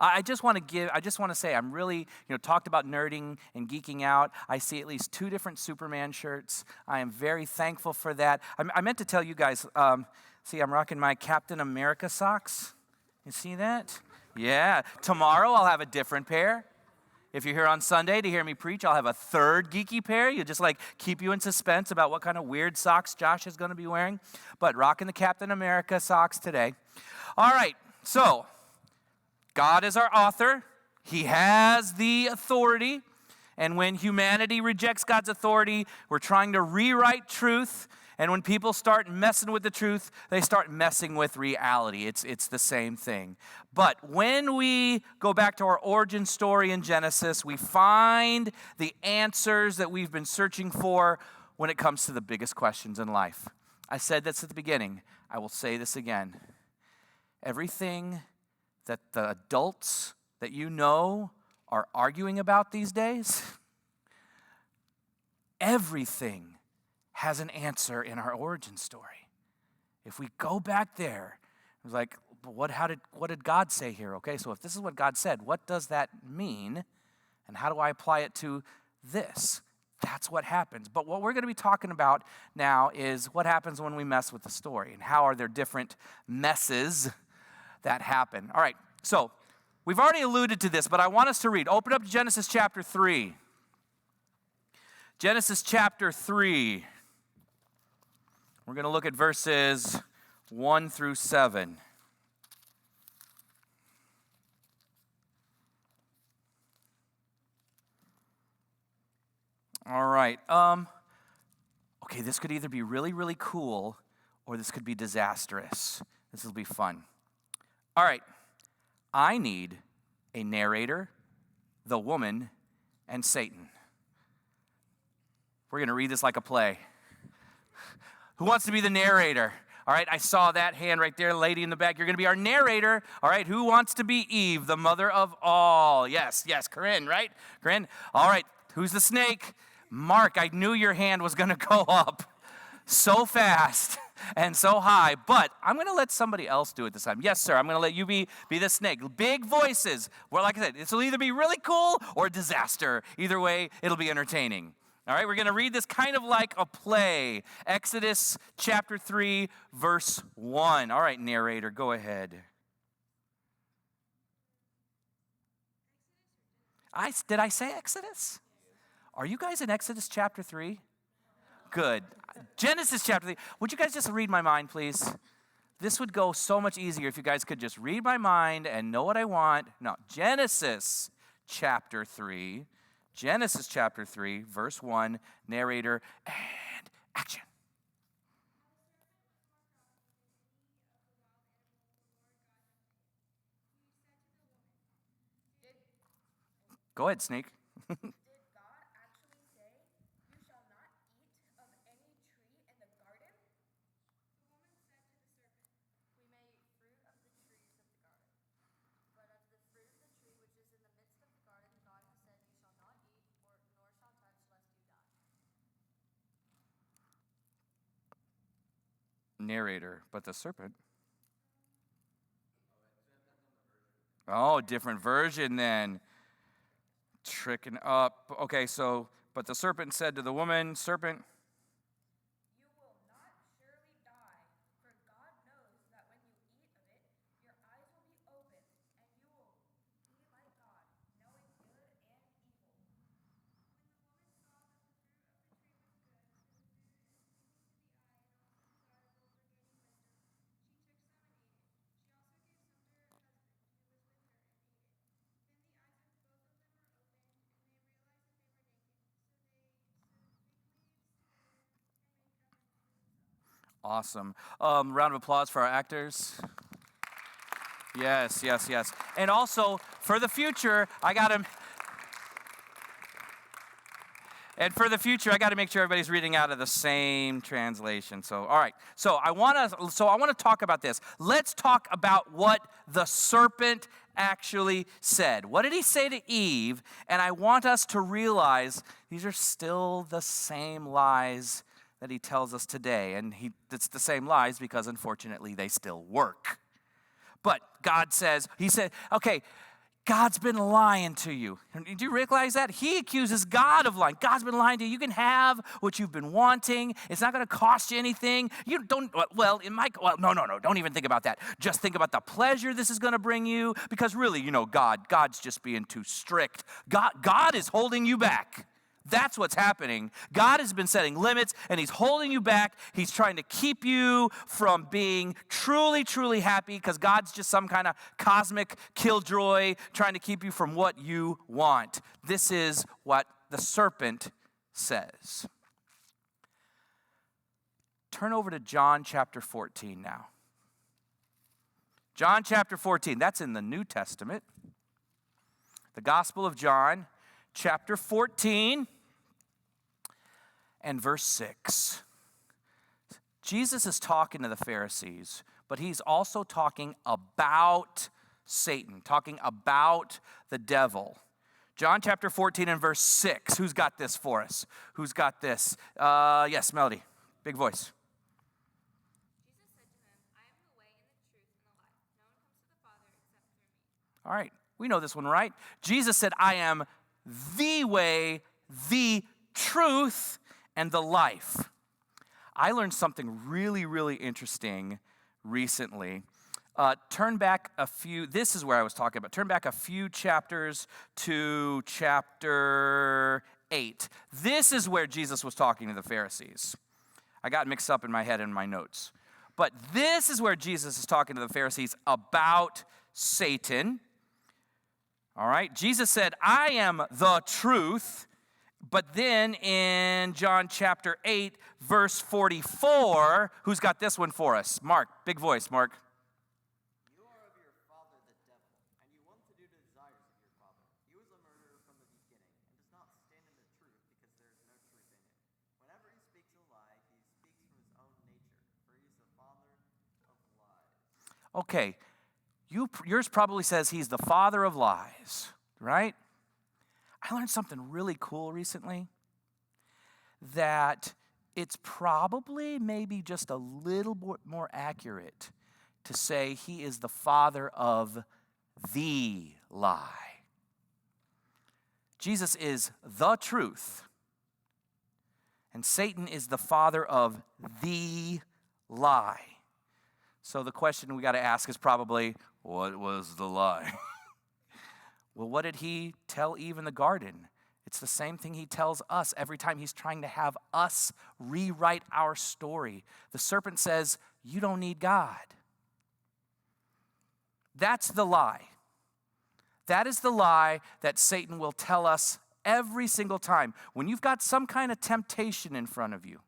I just want to say, I'm really, talked about nerding and geeking out. I see at least 2 different Superman shirts. I am very thankful for that. I meant to tell you guys, see, I'm rocking my Captain America socks. You see that? Yeah. Tomorrow I'll have a different pair. If you're here on Sunday to hear me preach, I'll have a 3rd geeky pair. You just keep you in suspense about what kind of weird socks Josh is going to be wearing. But rocking the Captain America socks today. All right, so God is our author. He has the authority. And when humanity rejects God's authority, we're trying to rewrite truth. And when people start messing with the truth, they start messing with reality. It's the same thing. But when we go back to our origin story in Genesis, we find the answers that we've been searching for when it comes to the biggest questions in life. I said this at the beginning. I will say this again. Everything that the adults that you know are arguing about these days, everything has an answer in our origin story. If we go back there, it's like, what did God say here? Okay, so if this is what God said, what does that mean? And how do I apply it to this? That's what happens. But what we're going to be talking about now is what happens when we mess with the story, and how are there different messes that happen. All right, so we've already alluded to this, but I want us to read. Open up to Genesis chapter 3. Genesis chapter 3. We're going to look at verses 1 through 7. All right. Okay, this could either be really, really cool, or this could be disastrous. This will be fun. All right. I need a narrator, the woman, and Satan. We're going to read this like a play. Who wants to be the narrator? All right, I saw that hand right there, lady in the back. You're going to be our narrator. All right, who wants to be Eve, the mother of all? Yes, Corinne, right? Corinne? All right, who's the snake? Mark, I knew your hand was going to go up so fast and so high, but I'm going to let somebody else do it this time. Yes, sir, I'm going to let you be the snake. Big voices. Well, like I said, this will either be really cool or disaster. Either way, it'll be entertaining. All right, we're going to read this kind of like a play. Exodus chapter 3, verse 1. All right, narrator, go ahead. Did I say Exodus? Are you guys in Exodus chapter 3? Good. Genesis chapter 3. Would you guys just read my mind, please? This would go so much easier if you guys could just read my mind and know what I want. No, Genesis chapter 3. Genesis chapter 3, verse 1, narrator, and action. Go ahead, Snake. Did God actually say, "You shall not eat of any tree in the garden"? The woman said to the serpent, "We may eat fruit of the trees of the garden. But of the fruit of the tree which is in the midst of the garden, God has said, You shall not eat, nor shall touch, lest you die." Narrator, but the serpent. Oh, different version then. Tricking up. Okay, so, but the serpent said to the woman, serpent, "You will not surely die, for God knows that when you eat of it, your eyes will be opened, and you will be like God, knowing good and evil." When the woman saw that the fruit of the tree was good, and the food is pleasing to the eye, and also desirable for gaining wisdom, she took some and ate it. She also gave some to her husband, who was with her, and ate it. Then the eyes of both of them were opened, and they realized that they were naked. So they sewed fig leaves together and made coverings for themselves. awesome. Round of applause for our actors. Yes. And also, for the future, I got to make sure everybody's reading out of the same translation. So, all right. So I want to talk about this. Let's talk about what the serpent actually said. What did he say to Eve? And I want us to realize these are still the same lies that he tells us today. And it's the same lies because, unfortunately, they still work. But God says, he said, okay, God's been lying to you. Do you realize that? He accuses God of lying. God's been lying to you. You can have what you've been wanting. It's not going to cost you anything. You don't, well, it might, well, no. Don't even think about that. Just think about the pleasure this is going to bring you, because really, God's just being too strict. God is holding you back. That's what's happening. God has been setting limits, and he's holding you back. He's trying to keep you from being truly, truly happy, because God's just some kind of cosmic killjoy trying to keep you from what you want. This is what the serpent says. Turn over to John chapter 14 now. John chapter 14, that's in the New Testament. The Gospel of John, chapter 14 and verse 6. Jesus is talking to the Pharisees, but he's also talking about Satan, talking about the devil. John chapter 14 and verse 6. Who's got this for us? Who's got this? Yes, Melody. Big voice. Jesus said to them, I am the way and the truth and the life. No one comes to the Father except through me. All right, we know this one, right? Jesus said, I am the way, the truth, and the life. I learned something really, really interesting recently. Turn back a few, this is where I was talking about. Turn back a few chapters to chapter 8. This is where Jesus was talking to the Pharisees. I got mixed up in my head in my notes. But this is where Jesus is talking to the Pharisees about Satan. All right, Jesus said, I am the truth. But then in John chapter 8, verse 44, who's got this one for us? Mark, big voice, Mark. You are of your father the devil, and you want to do the desires of your father. He was a murderer from the beginning, and does not stand in the truth, because there is no truth in him. Whenever he speaks a lie, he speaks from his own nature, for he is the father of lies. Okay, yours probably says he's the father of lies, right? I learned something really cool recently, that it's probably maybe just a little more accurate to say he is the father of the lie. Jesus is the truth, and Satan is the father of the lie. So the question we got to ask is probably, what was the lie? Well, what did he tell Eve in the garden? It's the same thing he tells us every time he's trying to have us rewrite our story. The serpent says, you don't need God. That's the lie. That is the lie that Satan will tell us every single time. When you've got some kind of temptation in front of you,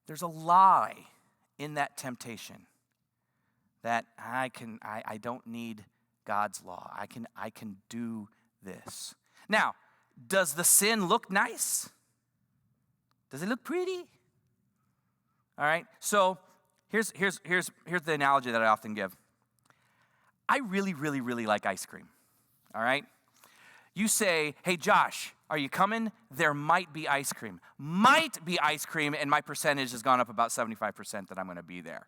there's a lie in that temptation. That I don't need God's law. I can do this. Now, does the sin look nice? Does it look pretty? All right. So here's the analogy that I often give. I really, really, really like ice cream. All right. You say, hey, Josh, are you coming? There might be ice cream. Might be ice cream, and my percentage has gone up about 75% that I'm going to be there.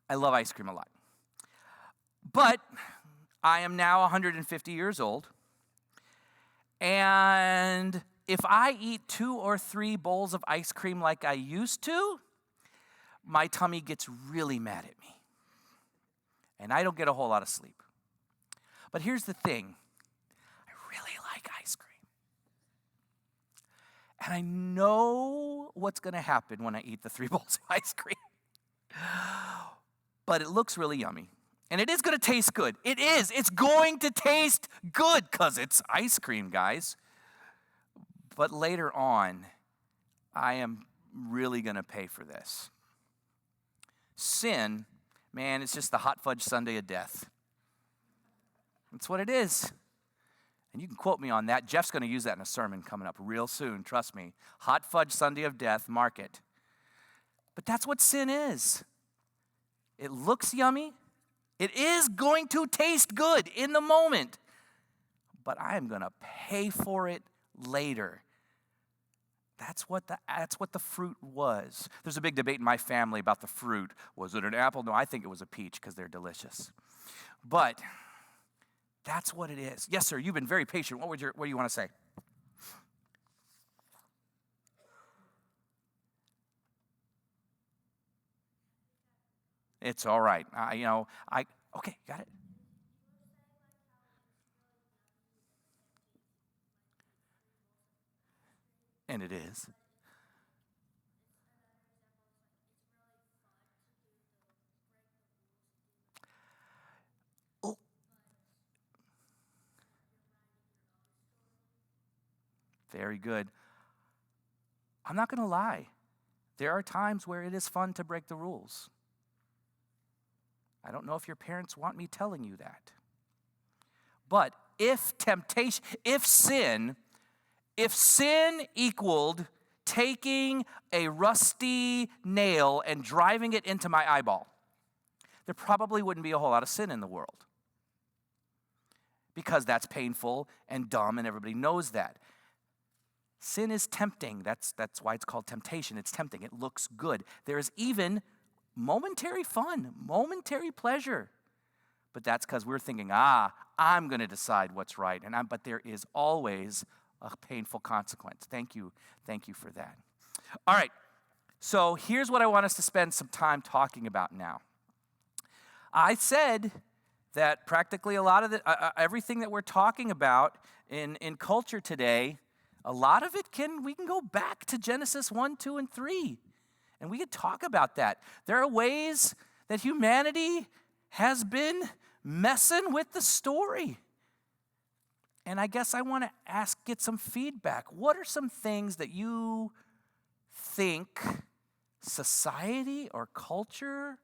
I love ice cream a lot. But I am now 150 years old. And if I eat 2 or 3 bowls of ice cream like I used to, my tummy gets really mad at me. And I don't get a whole lot of sleep. But here's the thing. I really like ice cream. And I know what's going to happen when I eat the 3 bowls of ice cream. But it looks really yummy. And it is going to taste good. It is. It's going to taste good because it's ice cream, guys. But later on, I am really going to pay for this. Sin, man, it's just the hot fudge sundae of death. That's what it is. And you can quote me on that. Jeff's going to use that in a sermon coming up real soon. Trust me. Hot fudge sundae of death, mark it. But that's what sin is. It looks yummy. It is going to taste good in the moment. But I am going to pay for it later. That's what the fruit was. There's a big debate in my family about the fruit. Was it an apple? No, I think it was a peach because they're delicious. But that's what it is. Yes, sir, you've been very patient. What do you want to say? It's all right. Okay, got it. And it is. Oh, very good. I'm not going to lie. There are times where it is fun to break the rules. I don't know if your parents want me telling you that. But if sin equaled taking a rusty nail and driving it into my eyeball, there probably wouldn't be a whole lot of sin in the world. Because that's painful and dumb, and everybody knows that. Sin is tempting. That's why it's called temptation. It's tempting. It looks good. There is even momentary fun, momentary pleasure. But that's because we're thinking, I'm going to decide what's right. But there is always a painful consequence. Thank you for that. All right, so here's what I want us to spend some time talking about now. I said that practically a lot of everything that we're talking about in culture today, a lot of it we can go back to Genesis 1, 2, and 3. And we could talk about that. There are ways that humanity has been messing with the story. And I guess I want to get some feedback. What are some things that you think society or culture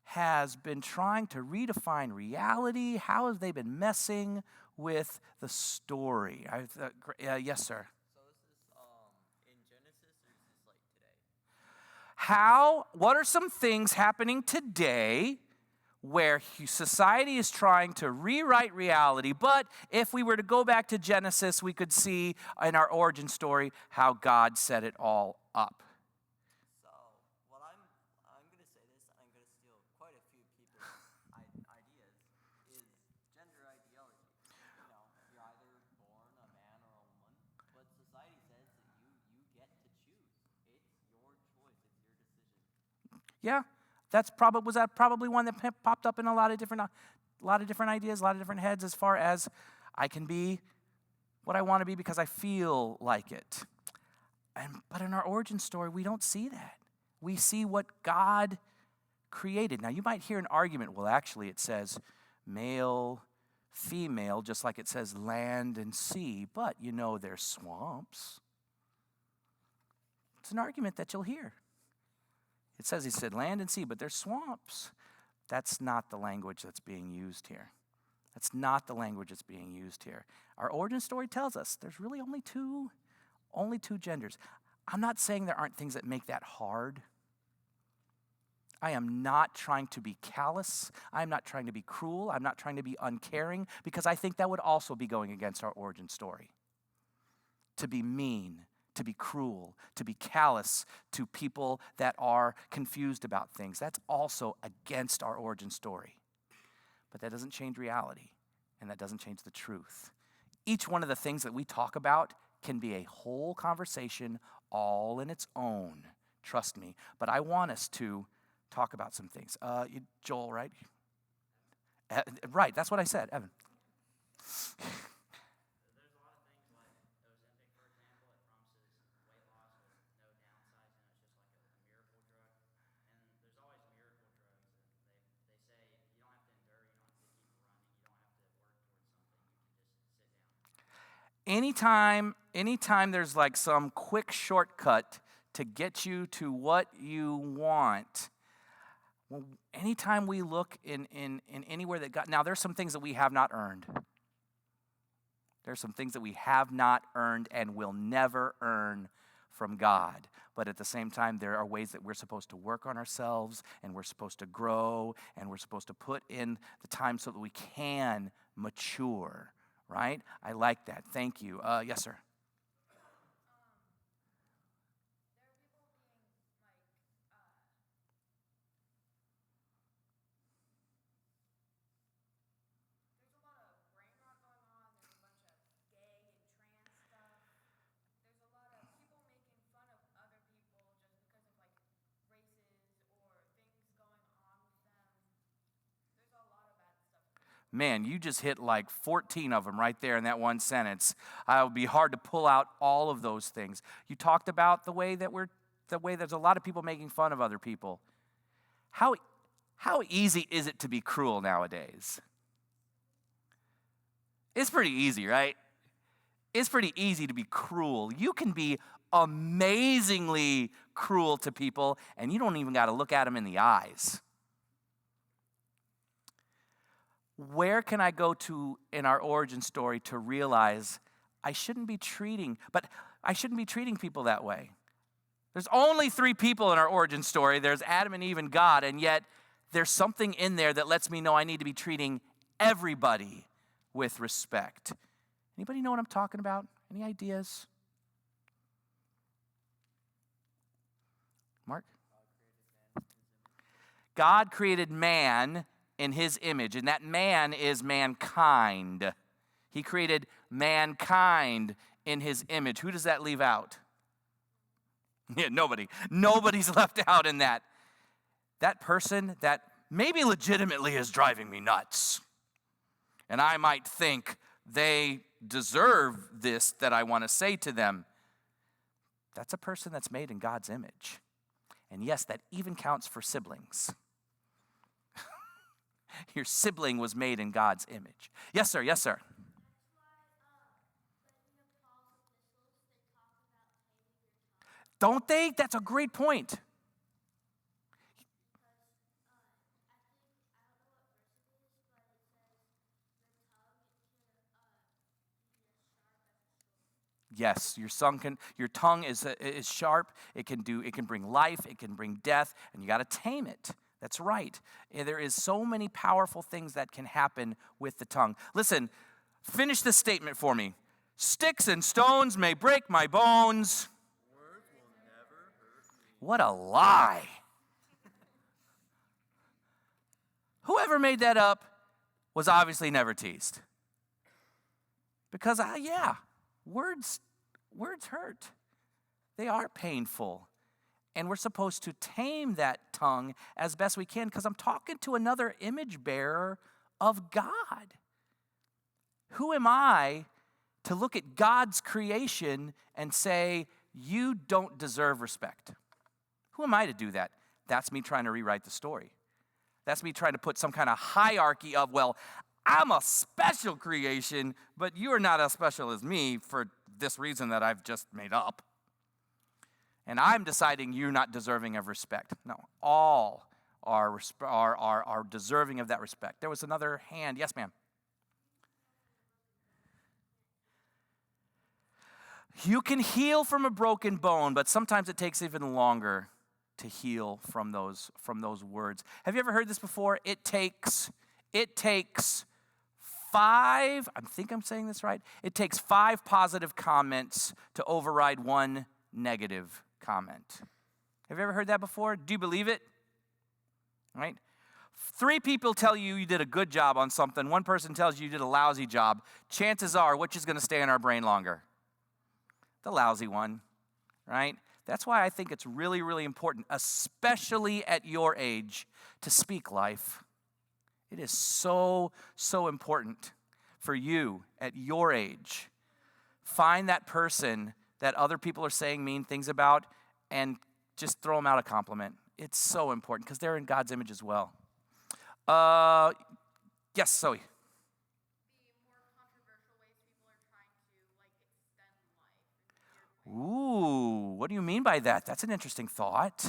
has been trying to redefine reality? How have they been messing with the story? Yes, sir. So is this in Genesis or is this like today? What are some things happening today where society is trying to rewrite reality, but if we were to go back to Genesis, we could see in our origin story how God set it all up. So, well, I'm going to say this, I'm going to steal quite a few people's ideas, is gender ideology. You know, you're either born a man or a woman, but society says that you get to choose. It's your choice, it's your decision. Yeah. Was that probably one that popped up in a lot of different ideas, a lot of different heads, as far as I can be what I want to be because I feel like it. But in our origin story, we don't see that. We see what God created. Now, you might hear an argument. Well, actually, it says male, female, just like it says land and sea. But there's swamps. It's an argument that you'll hear. It says he said land and sea, but there's swamps. That's not the language that's being used here. That's not the language that's being used here. Our origin story tells us there's really only two genders. I'm not saying there aren't things that make that hard. I am not trying to be callous. I'm not trying to be cruel. I'm not trying to be uncaring, because I think that would also be going against our origin story. To be mean, to be cruel, to be callous to people that are confused about things. That's also against our origin story. But that doesn't change reality, and that doesn't change the truth. Each one of the things that we talk about can be a whole conversation all in its own. Trust me. But I want us to talk about some things. Joel, right? Right, that's what I said, Evan. Anytime there's like some quick shortcut to get you to what you want, well, anytime we look in anywhere that God, now there's some things that we have not earned. There's some things that we have not earned and will never earn from God. But at the same time, there are ways that we're supposed to work on ourselves, and we're supposed to grow, and we're supposed to put in the time so that we can mature. Right? I like that. Thank you. Yes, sir. Man, you just hit like 14 of them right there in that one sentence. It would be hard to pull out all of those things. You talked about the way there's a lot of people making fun of other people. How easy is it to be cruel nowadays? It's pretty easy, right? It's pretty easy to be cruel. You can be amazingly cruel to people, and you don't even got to look at them in the eyes. Where can I go to in our origin story to realize I shouldn't be treating people that way? There's only 3 people in our origin story. There's Adam and Eve and God, and yet there's something in there that lets me know I need to be treating everybody with respect. Anybody know what I'm talking about? Any ideas? Mark? God created man in his image, and that man is mankind. He created mankind in his image. Who does that leave out? Yeah, nobody. Nobody's left out in that. That person that maybe legitimately is driving me nuts. And I might think they deserve this that I want to say to them. That's a person that's made in God's image. And yes, that even counts for siblings. Your sibling was made in God's image. Yes, sir. Yes, sir. Don't they? That's a great point. Yes, your tongue is sharp. It can bring life. It can bring death, and you got to tame it. That's right. And there is so many powerful things that can happen with the tongue. Listen, finish this statement for me. Sticks and stones may break my bones. Words will never hurt me. What a lie. Whoever made that up was obviously never teased. Because, words hurt. They are painful. And we're supposed to tame that tongue as best we can, because I'm talking to another image bearer of God. Who am I to look at God's creation and say, you don't deserve respect? Who am I to do that? That's me trying to rewrite the story. That's me trying to put some kind of hierarchy of, well, I'm a special creation, but you are not as special as me for this reason that I've just made up. And I'm deciding you're not deserving of respect. No, all are deserving of that respect. There was another hand. Yes, ma'am. You can heal from a broken bone, but sometimes it takes even longer to heal from those words. Have you ever heard this before? It takes 5, I think I'm saying this right. It takes 5 positive comments to override 1 negative comment. Have you ever heard that before? Do you believe it? Right? 3 people tell you you did a good job on something. 1 person tells you you did a lousy job. Chances are, which is going to stay in our brain longer? The lousy one, right? That's why I think it's really, really important, especially at your age, to speak life. It is so, so important for you at your age. Find that person that other people are saying mean things about and just throw them out a compliment. It's so important because they're in God's image as well. Yes, Zoe. The more controversial ways people are trying to extend life. Ooh, what do you mean by that? That's an interesting thought. Like the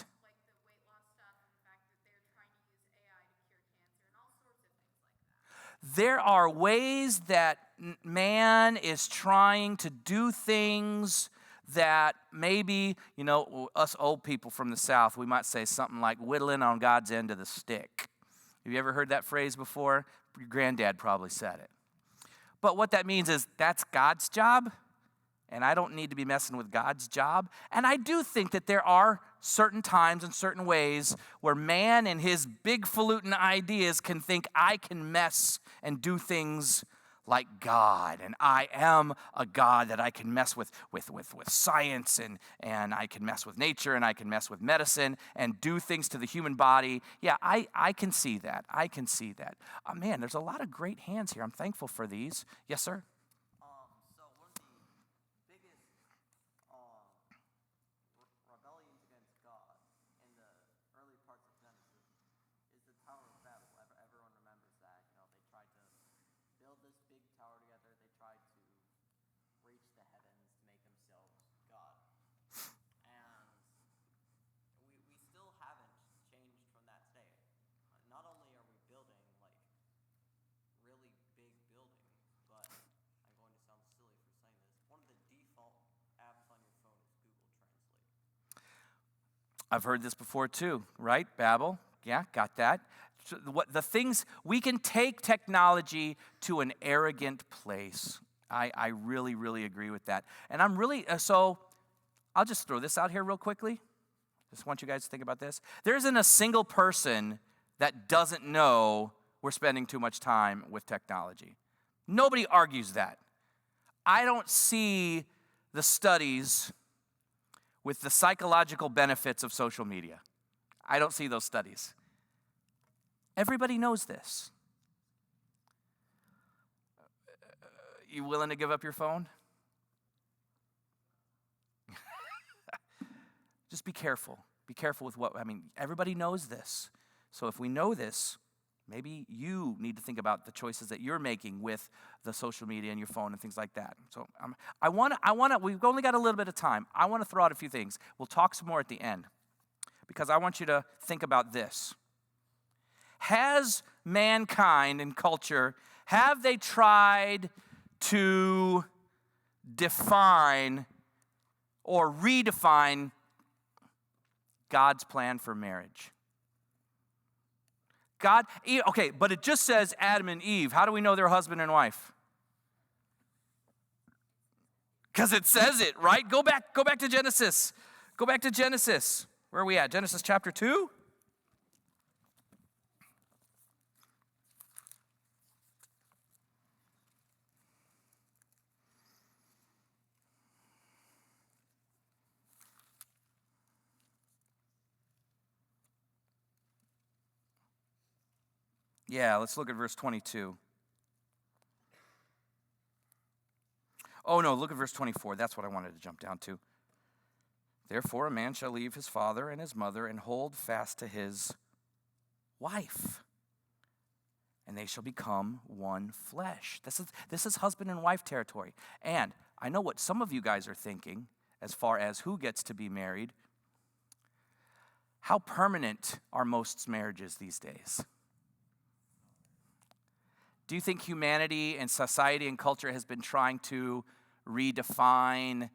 weight loss stuff and the fact that they're trying to use AI to cure cancer and all sorts of things like that. There are ways that man is trying to do things that maybe, us old people from the South, we might say something like whittling on God's end of the stick. Have you ever heard that phrase before? Your granddad probably said it. But what that means is that's God's job, and I don't need to be messing with God's job. And I do think that there are certain times and certain ways where man and his big falutin ideas can think I can mess and do things like God, and I am a God that I can mess with science, and I can mess with nature, and I can mess with medicine, and do things to the human body. Yeah, I can see that. I can see that. Man, there's a lot of great hands here. I'm thankful for these. Yes, sir? So one of the biggest rebellions against God in the early parts of Genesis is the Tower of Babel. Everyone remembers that. They tried to build this big tower together. They tried to reach the heavens to make themselves God. And we still haven't changed from that today. Not only are we building like really big buildings, but I'm going to sound silly for saying this. One of the default apps on your phone is Google Translate. I've heard this before too, right? Babel. Yeah, got that. So the things, we can take technology to an arrogant place. I really, really agree with that. And I'm really, so I'll just throw this out here real quickly. Just want you guys to think about this. There isn't a single person that doesn't know we're spending too much time with technology. Nobody argues that. I don't see the studies with the psychological benefits of social media. I don't see those studies. Everybody knows this. You willing to give up your phone? Just be careful. Be careful with everybody knows this. So if we know this, maybe you need to think about the choices that you're making with the social media and your phone and things like that. So we've only got a little bit of time. I want to throw out a few things. We'll talk some more at the end because I want you to think about this. Has mankind and culture, have they tried to define or redefine God's plan for marriage? Okay, but it just says Adam and Eve. How do we know they're husband and wife? Because it says it, right? Go back to Genesis. Go back to Genesis. Where are we at? Genesis chapter 2? Yeah, let's look at verse 22. Oh, no, look at verse 24. That's what I wanted to jump down to. Therefore, a man shall leave his father and his mother and hold fast to his wife, and they shall become one flesh. This is husband and wife territory. And I know what some of you guys are thinking as far as who gets to be married. How permanent are most marriages these days? Do you think humanity and society and culture has been trying to redefine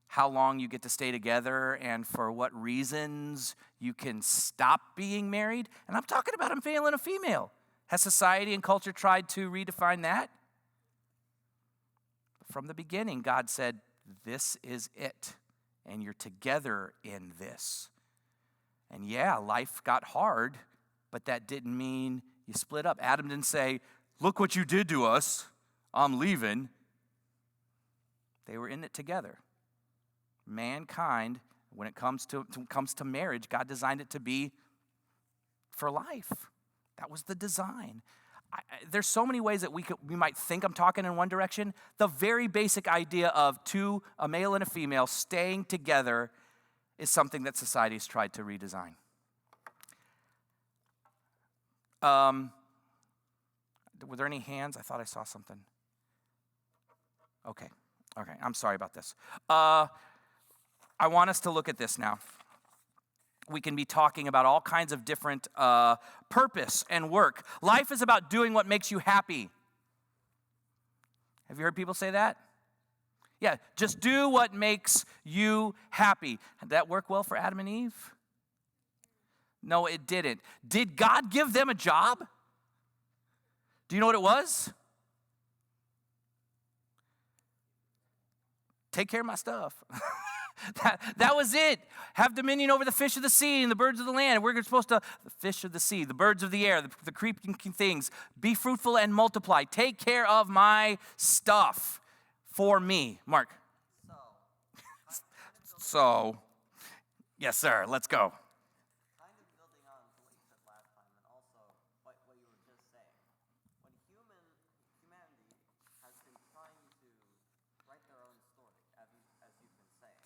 how long you get to stay together and for what reasons you can stop being married? And I'm talking about a male and a female. Has society and culture tried to redefine that? From the beginning, God said, this is it, and you're together in this. And yeah, life got hard, but that didn't mean you split up. Adam didn't say, look what you did to us, I'm leaving. They were in it together. Mankind, when it comes to marriage, God designed it to be for life. That was the design. There's so many ways that we might think I'm talking in one direction. The very basic idea of a male and a female, staying together is something that society's tried to redesign. Were there any hands? I thought I saw something. Okay, I'm sorry about this. I want us to look at this now. We can be talking about all kinds of different purpose and work. Life is about doing what makes you happy. Have you heard people say that? Yeah, just do what makes you happy. Did that work well for Adam and Eve? No, it didn't. Did God give them a job? Do you know what it was? Take care of my stuff. That was it. Have dominion over the fish of the sea and the birds of the land. We're supposed to, the fish of the sea, the birds of the air, the creeping things. Be fruitful and multiply. Take care of my stuff for me. Mark. So, yes, sir. Let's go. Kind of building on to what you said last time, and also what you were just saying. When humanity has been trying to write their own story, as you've been saying,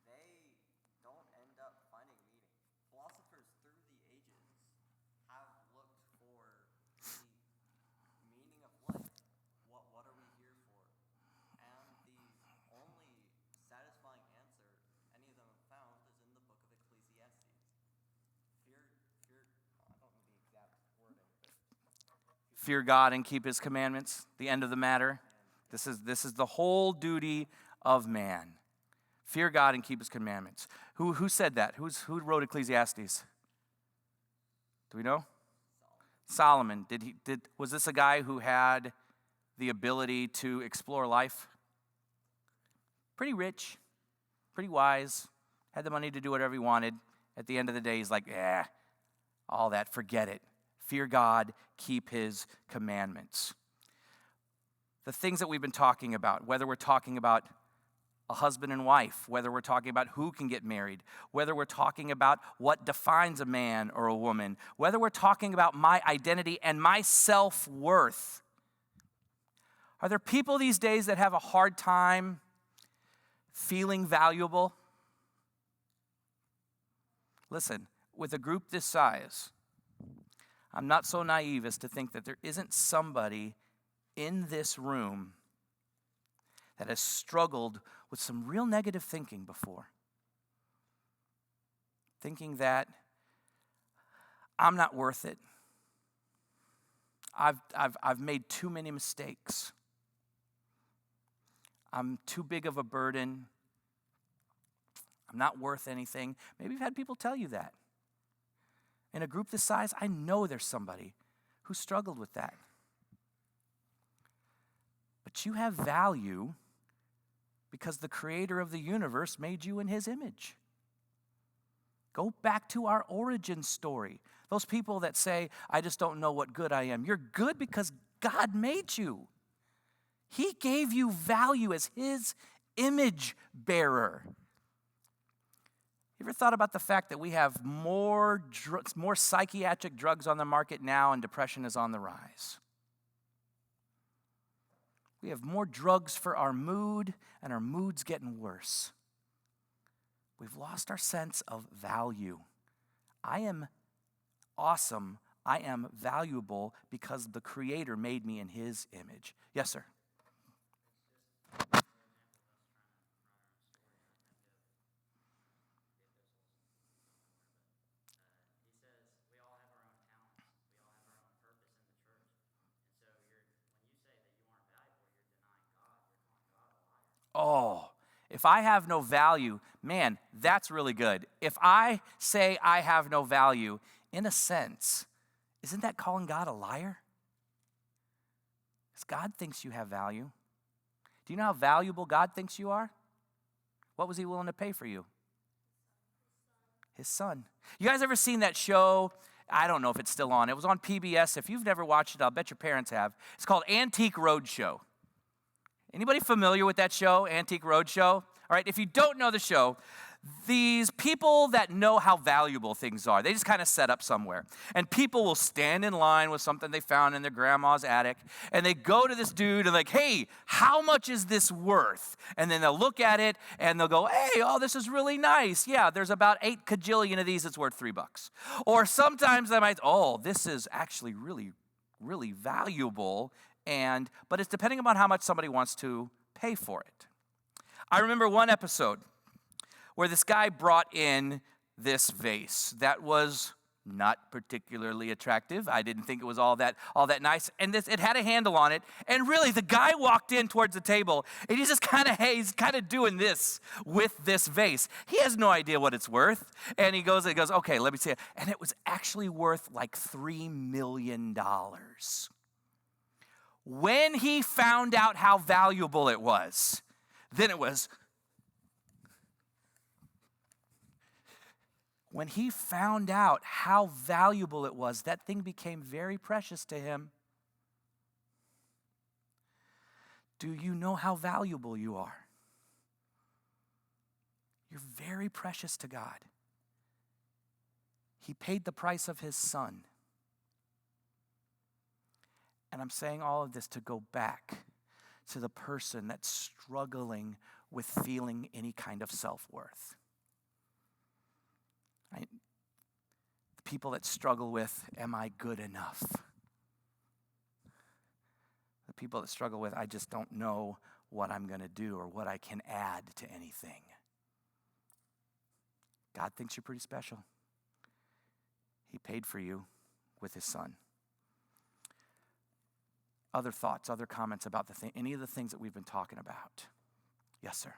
they don't end up finding meaning. Philosophers through the ages have looked for the meaning of life. What are we here for? And the only satisfying answer any of them have found is in the book of Ecclesiastes. I don't know the exact wording, but Fear God and keep his commandments. The end of the matter. This is the whole duty of man. Fear God and keep his commandments. Who said that? Who wrote Ecclesiastes? Do we know? Solomon. Was this a guy who had the ability to explore life? Pretty rich, pretty wise, had the money to do whatever he wanted. At the end of the day, he's like, all that, forget it. Fear God, keep his commandments. The things that we've been talking about, whether we're talking about a husband and wife, whether we're talking about who can get married, whether we're talking about what defines a man or a woman, whether we're talking about my identity and my self-worth. Are there people these days that have a hard time feeling valuable? Listen, with a group this size, I'm not so naive as to think that there isn't somebody in this room that has struggled with some real negative thinking before. Thinking that I'm not worth it. I've made too many mistakes. I'm too big of a burden. I'm not worth anything. Maybe you've had people tell you that. In a group this size, I know there's somebody who struggled with that. But you have value because the creator of the universe made you in his image. Go back to our origin story. Those people that say, I just don't know what good I am. You're good because God made you. He gave you value as his image bearer. You ever thought about the fact that we have more psychiatric drugs on the market now and depression is on the rise? We have more drugs for our mood and our mood's getting worse. We've lost our sense of value. I am awesome. I am valuable because the Creator made me in his image. Yes, sir. Oh, if I have no value, man, that's really good. If I say I have no value, in a sense, isn't that calling God a liar? Because God thinks you have value. Do you know how valuable God thinks you are? What was he willing to pay for you? His son. You guys ever seen that show? I don't know if it's still on. It was on PBS. If you've never watched it, I'll bet your parents have. It's called Antique Roadshow. Anybody familiar with that show, Antique Roadshow? All right, if you don't know the show, these people that know how valuable things are, they just kind of set up somewhere. And people will stand in line with something they found in their grandma's attic, and they go to this dude and like, hey, how much is this worth? And then they'll look at it, and they'll go, hey, oh, this is really nice. Yeah, there's about 8 kajillion of these. It's worth $3. Or sometimes they might, oh, this is actually really, really valuable. But it's depending upon how much somebody wants to pay for it. I remember one episode where this guy brought in this vase that was not particularly attractive. I didn't think it was all that nice. And it had a handle on it. And really, the guy walked in towards the table, and he's kind of doing this with this vase. He has no idea what it's worth. And he goes, okay, let me see it. And it was actually worth like $3 million. When he found out how valuable it was, then it was, When he found out how valuable it was, that thing became very precious to him. Do you know how valuable you are? You're very precious to God. He paid the price of his son. And I'm saying all of this to go back to the person that's struggling with feeling any kind of self-worth. The people that struggle with, am I good enough? The people that struggle with, I just don't know what I'm going to do or what I can add to anything. God thinks you're pretty special. He paid for you with his son. Other thoughts, other comments about any of the things that we've been talking about? Yes, sir.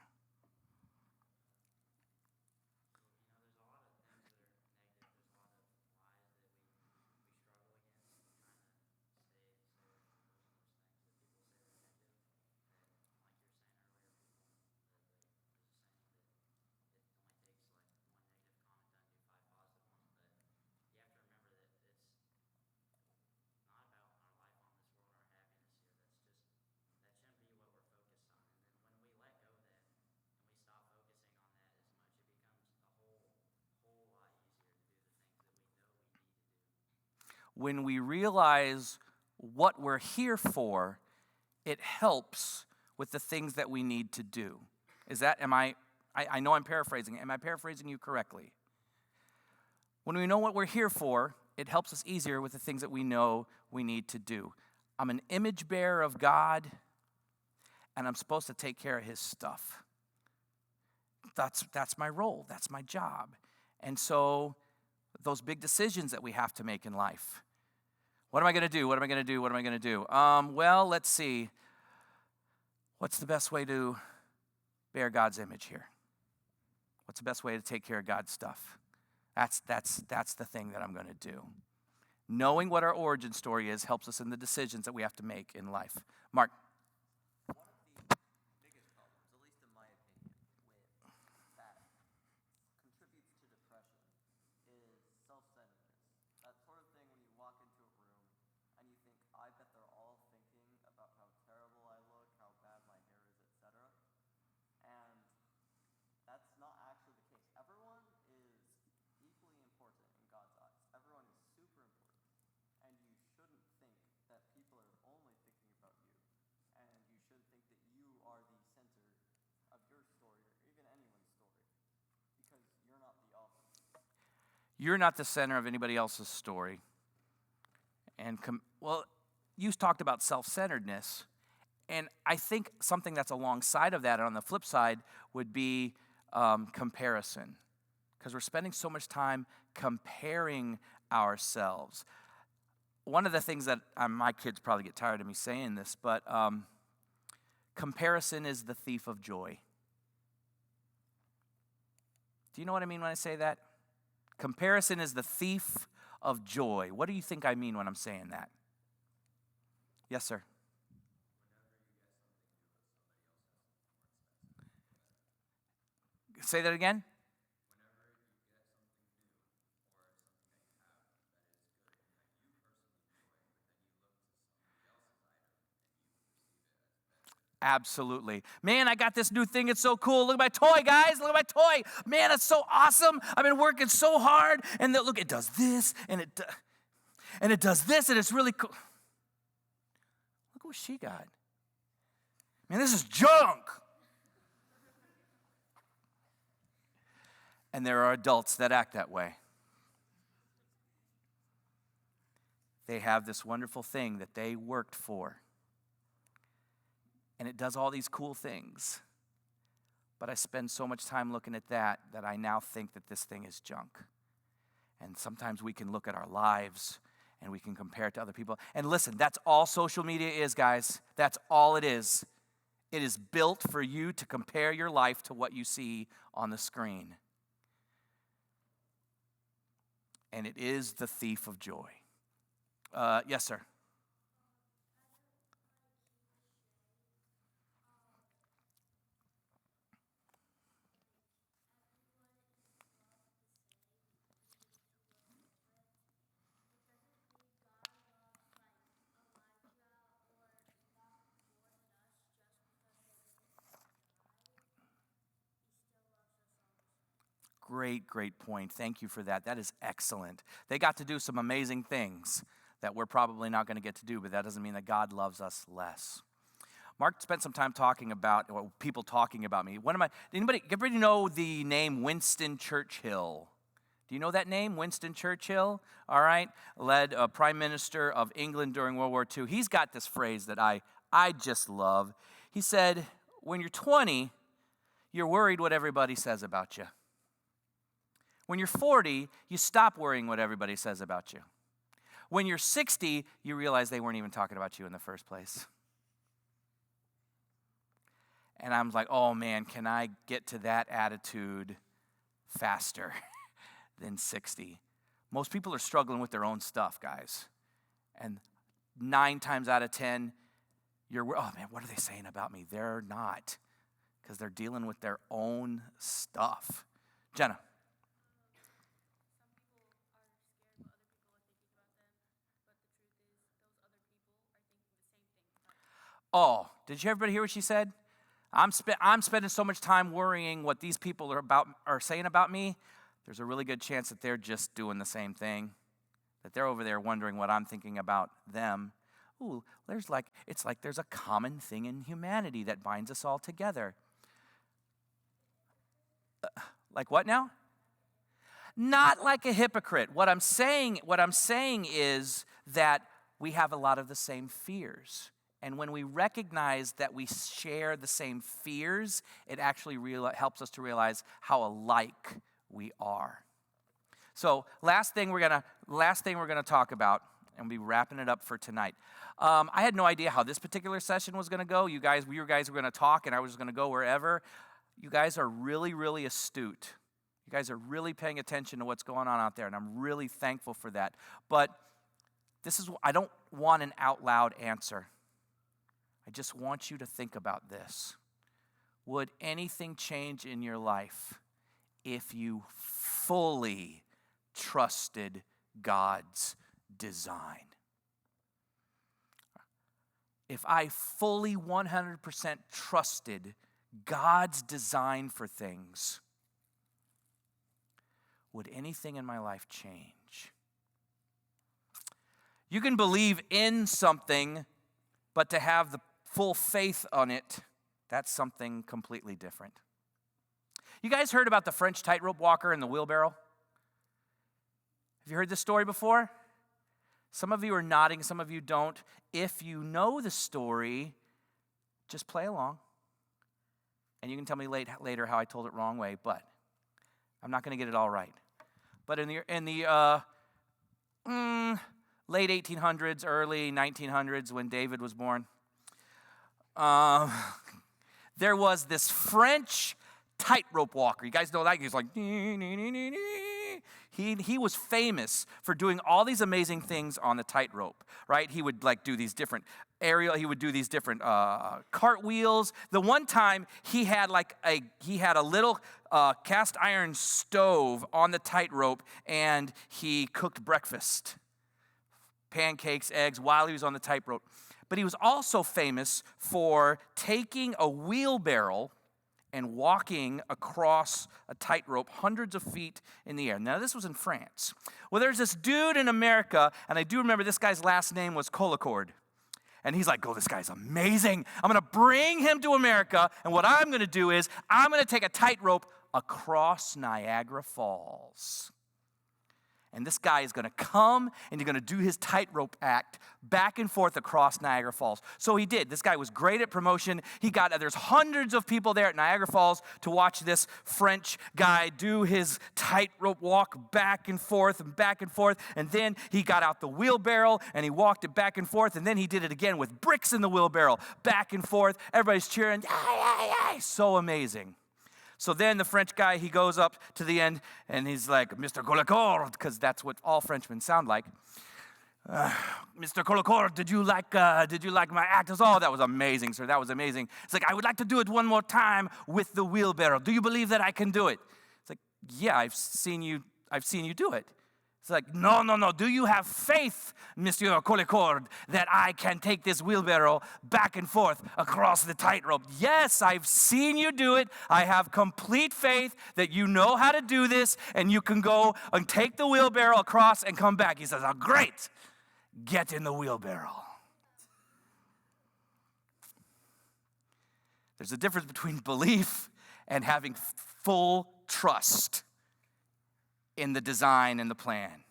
When we realize what we're here for, it helps with the things that we need to do. I know I'm paraphrasing. Am I paraphrasing you correctly? When we know what we're here for, it helps us easier with the things that we know we need to do. I'm an image bearer of God, and I'm supposed to take care of his stuff. That's my role. That's my job. And so those big decisions that we have to make in life. What am I going to do? What am I going to do? What am I going to do? Well, let's see. What's the best way to bear God's image here? What's the best way to take care of God's stuff? That's the thing that I'm going to do. Knowing what our origin story is helps us in the decisions that we have to make in life. Mark. One of the biggest problems, at least in my opinion, that contributes to depression is self-centeredness. That sort of thing when you walk into a room and you think, I bet they're all thinking about how terrible I look, how bad my hair is, etc. And that's not actually the case. Everyone is equally important in God's eyes. Everyone is super important. And you shouldn't think that people are only thinking about you. And you should think that you are the center of your story or even anyone's story. Because you're not the author. You're not the center of anybody else's story. And you talked about self-centeredness. And I think something that's alongside of that, and on the flip side, would be comparison. Because we're spending so much time comparing ourselves. One of the things that my kids probably get tired of me saying this, but comparison is the thief of joy. Do you know what I mean when I say that? Comparison is the thief of joy. What do you think I mean when I'm saying that? Yes, sir. Say that again. Absolutely. Man, I got this new thing. It's so cool. Look at my toy, guys. Look at my toy. Man, it's so awesome. I've been working so hard. And look, it does this, and it does this, and it's really cool. Look what she got. Man, this is junk. And there are adults that act that way. They have this wonderful thing that they worked for. And it does all these cool things. But I spend so much time looking at that I now think that this thing is junk. And sometimes we can look at our lives and we can compare it to other people. And listen, that's all social media is, guys. That's all it is. It is built for you to compare your life to what you see on the screen. And it is the thief of joy. Yes, sir. great, great point. Thank you for that. That is excellent. They got to do some amazing things that we're probably not going to get to do, but that doesn't mean that God loves us less. Mark spent some time talking about, well, people talking about me. Everybody know the name Winston Churchill? Do you know that name, Winston Churchill? All right, led a prime minister of England during World War II. He's got this phrase that I just love. He said, when you're 20, you're worried what everybody says about you. When you're 40, you stop worrying what everybody says about you. When you're 60, you realize they weren't even talking about you in the first place. And I'm like, oh man, can I get to that attitude faster than 60? Most people are struggling with their own stuff, guys. And 9 times out of 10, oh man, what are they saying about me? They're not, because they're dealing with their own stuff. Jenna. Oh, did everybody hear what she said? I'm spending so much time worrying what these people are saying about me. There's a really good chance that they're just doing the same thing, that they're over there wondering what I'm thinking about them. Ooh, there's a common thing in humanity that binds us all together. Like what now? Not like a hypocrite. What I'm saying is that we have a lot of the same fears. And when we recognize that we share the same fears, it actually helps us to realize how alike we are. So last thing we're gonna talk about, and we'll be wrapping it up for tonight. I had no idea how this particular session was gonna go. You guys were gonna talk, and I was gonna go wherever. You guys are really, really astute. You guys are really paying attention to what's going on out there, and I'm really thankful for that. But I don't want an out loud answer. I just want you to think about this. Would anything change in your life if you fully trusted God's design? If I fully 100% trusted God's design for things, would anything in my life change? You can believe in something, but to have the full faith on it, that's something completely different. You guys heard about the French tightrope walker and the wheelbarrow? Have you heard this story before? Some of you are nodding, some of you don't. If you know the story, just play along. And you can tell me later how I told it wrong way, but I'm not going to get it all right. But in the late 1800s, early 1900s, when David was born, there was this French tightrope walker. You guys know that? He's like, he was famous for doing all these amazing things on the tightrope, right? He would do these different he would do these different cartwheels. The one time he had a little cast iron stove on the tightrope, and he cooked breakfast, pancakes, eggs, while he was on the tightrope. But he was also famous for taking a wheelbarrow and walking across a tightrope hundreds of feet in the air. Now, this was in France. Well, there's this dude in America, and I do remember this guy's last name was Colicord. And he's like, oh, this guy's amazing. I'm going to bring him to America, and what I'm going to do is I'm going to take a tightrope across Niagara Falls. And this guy is going to come, and he's going to do his tightrope act back and forth across Niagara Falls. So he did. This guy was great at promotion. There's hundreds of people there at Niagara Falls to watch this French guy do his tightrope walk back and forth and back and forth. And then he got out the wheelbarrow, and he walked it back and forth. And then he did it again with bricks in the wheelbarrow, back and forth. Everybody's cheering. Yay, yay, yay. So amazing. So then the French guy, he goes up to the end, and he's like, Mr. Colicord, because that's what all Frenchmen sound like. Mr. Colicord, did you like my act? Oh, that was amazing, sir. That was amazing. It's like, I would like to do it one more time with the wheelbarrow. Do you believe that I can do it? It's like, yeah, I've seen you do it. It's like, no, no, no. Do you have faith, Monsieur Collicord, that I can take this wheelbarrow back and forth across the tightrope? Yes, I've seen you do it. I have complete faith that you know how to do this, and you can go and take the wheelbarrow across and come back. He says, oh, great. Get in the wheelbarrow. There's a difference between belief and having full trust in the design and the plan.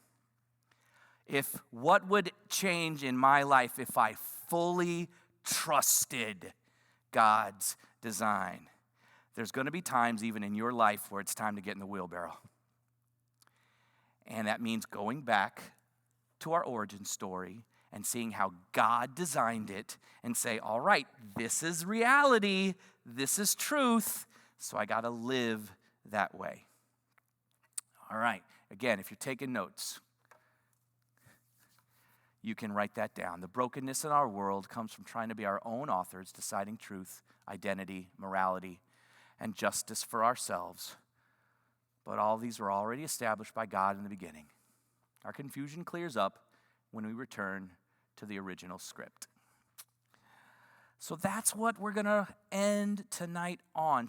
What would change in my life if I fully trusted God's design? There's going to be times even in your life where it's time to get in the wheelbarrow. And that means going back to our origin story and seeing how God designed it and say, all right, this is reality, this is truth, so I got to live that way. All right, again, if you're taking notes, you can write that down. The brokenness in our world comes from trying to be our own authors, deciding truth, identity, morality, and justice for ourselves. But all these were already established by God in the beginning. Our confusion clears up when we return to the original script. So that's what we're going to end tonight on.